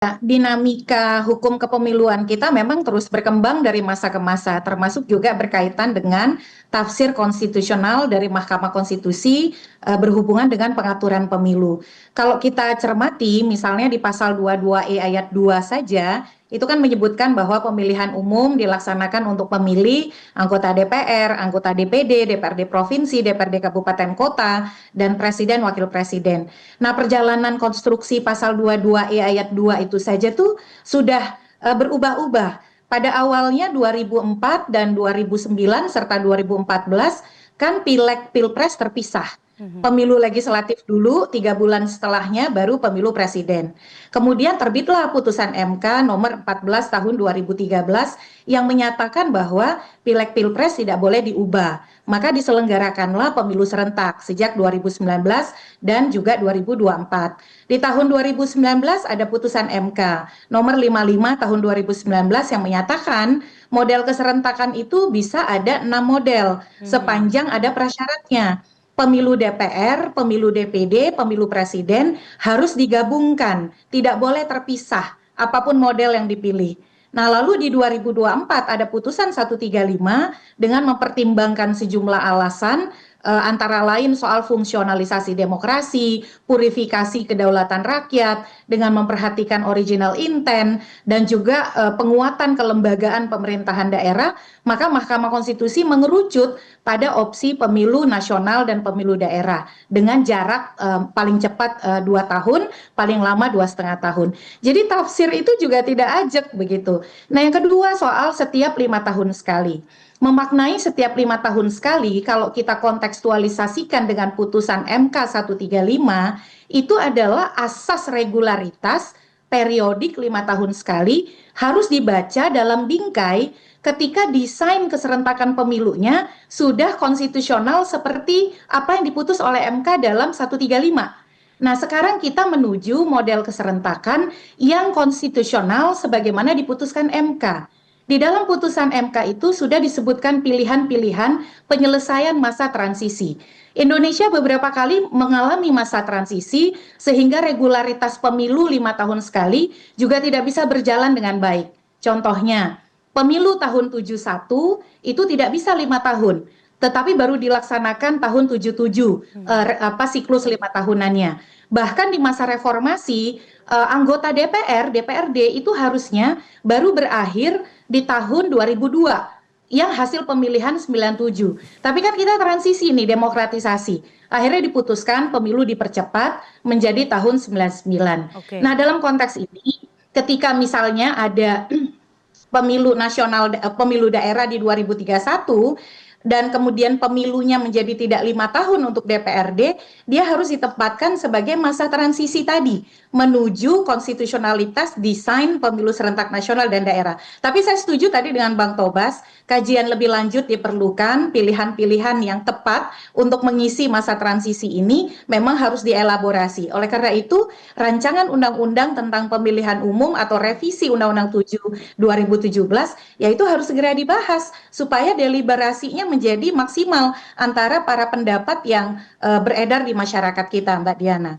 Dinamika hukum kepemiluan kita memang terus berkembang dari masa ke masa, termasuk juga berkaitan dengan tafsir konstitusional dari Mahkamah Konstitusi berhubungan dengan pengaturan pemilu. Kalau kita cermati, misalnya di pasal 22E ayat 2 saja, itu kan menyebutkan bahwa pemilihan umum dilaksanakan untuk pemilih anggota DPR, anggota DPD, DPRD provinsi, DPRD kabupaten kota, dan presiden wakil presiden. Nah, perjalanan konstruksi pasal 22E ayat 2 itu saja tuh sudah berubah-ubah. Pada awalnya 2004 dan 2009 serta 2014 kan pileg pilpres terpisah. Pemilu legislatif dulu, 3 bulan setelahnya baru pemilu presiden. Kemudian terbitlah putusan MK nomor 14 tahun 2013 yang menyatakan bahwa pileg pilpres tidak boleh diubah. Maka diselenggarakanlah pemilu serentak sejak 2019 dan juga 2024. Di tahun 2019 ada putusan MK nomor 55 tahun 2019 yang menyatakan model keserentakan itu bisa ada 6 model sepanjang ada prasyaratnya. Pemilu DPR, pemilu DPD, pemilu presiden harus digabungkan, tidak boleh terpisah apapun model yang dipilih. Nah, lalu di 2024 ada putusan 135 dengan mempertimbangkan sejumlah alasan antara lain soal fungsionalisasi demokrasi, purifikasi kedaulatan rakyat dengan memperhatikan original intent dan juga penguatan kelembagaan pemerintahan daerah, maka Mahkamah Konstitusi mengerucut pada opsi pemilu nasional dan pemilu daerah dengan jarak paling cepat 2 tahun, paling lama 2,5 tahun. Jadi tafsir itu juga tidak ajak begitu. Nah, yang kedua soal setiap 5 tahun sekali. Memaknai setiap 5 tahun sekali, kalau kita kontekstualisasikan dengan putusan MK 135, itu adalah asas regularitas periodik 5 tahun sekali harus dibaca dalam bingkai ketika desain keserentakan pemilunya sudah konstitusional seperti apa yang diputus oleh MK dalam 135. Nah, sekarang kita menuju model keserentakan yang konstitusional sebagaimana diputuskan MK. Di dalam putusan MK itu sudah disebutkan pilihan-pilihan penyelesaian masa transisi. Indonesia beberapa kali mengalami masa transisi sehingga regularitas pemilu 5 tahun sekali juga tidak bisa berjalan dengan baik. Contohnya, pemilu tahun 71 itu tidak bisa 5 tahun, tetapi baru dilaksanakan tahun 77, siklus 5 tahunannya. Bahkan di masa reformasi, anggota DPR, DPRD itu harusnya baru berakhir di tahun 2002 yang hasil pemilihan 97. Tapi kan kita transisi nih, demokratisasi. Akhirnya diputuskan pemilu dipercepat menjadi tahun 99. Nah, dalam konteks ini, ketika misalnya ada pemilu nasional, pemilu daerah di 2031, dan kemudian pemilunya menjadi tidak 5 tahun untuk DPRD, dia harus ditempatkan sebagai masa transisi tadi, menuju konstitusionalitas desain pemilu serentak nasional dan daerah. Tapi saya setuju tadi dengan Bang Tobas, kajian lebih lanjut diperlukan, pilihan-pilihan yang tepat untuk mengisi masa transisi ini memang harus dielaborasi. Oleh karena itu, rancangan undang-undang tentang pemilihan umum atau revisi Undang-Undang 7 2017, yaitu harus segera dibahas supaya deliberasinya menjadi maksimal antara para pendapat yang beredar di masyarakat kita, Mbak Diana.